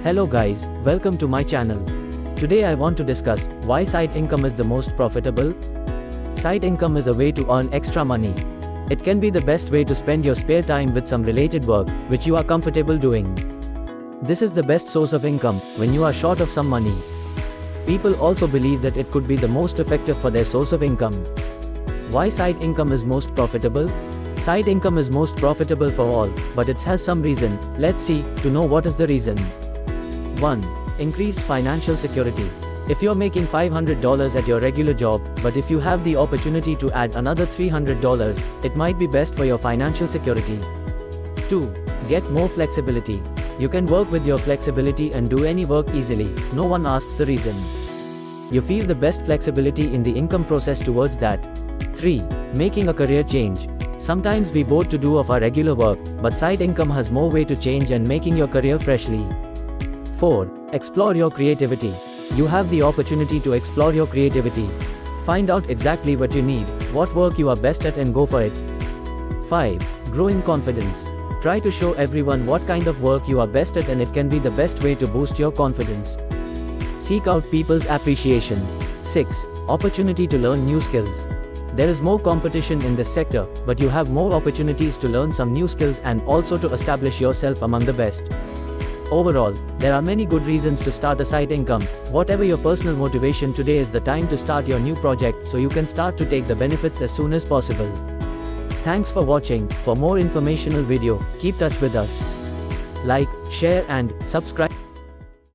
Hello guys, welcome to my channel. Today I want to discuss why side income is the most profitable. Side income is a way to earn extra money. It can be the best way to spend your spare time with some related work, which you are comfortable doing. This is the best source of income when you are short of some money. People also believe that it could be the most effective for their source of income. Why side income is most profitable? Side income is most profitable for all, but it has some reason. Let's see, to know what is the reason. 1. Increased financial security. If you're making $500 at your regular job, but if you have the opportunity to add another $300, it might be best for your financial security. 2. Get more flexibility. You can work with your flexibility and do any work easily, no one asks the reason. You feel the best flexibility in the income process towards that. 3. Making a career change. Sometimes we bored to do of our regular work, but side income has more way to change and making your career freshly. 4. Explore your creativity. You have the opportunity to explore your creativity. Find out exactly what you need, what work you are best at and go for it. 5. Growing confidence. Try to show everyone what kind of work you are best at and it can be the best way to boost your confidence. Seek out people's appreciation. 6. Opportunity to learn new skills. There is more competition in this sector, but you have more opportunities to learn some new skills and also to establish yourself among the best. Overall, there are many good reasons to start a side income. Whatever your personal motivation, today is the time to start your new project so you can start to take the benefits as soon as possible. Thanks for watching. For more informational video, keep touch with us. Like, share and subscribe.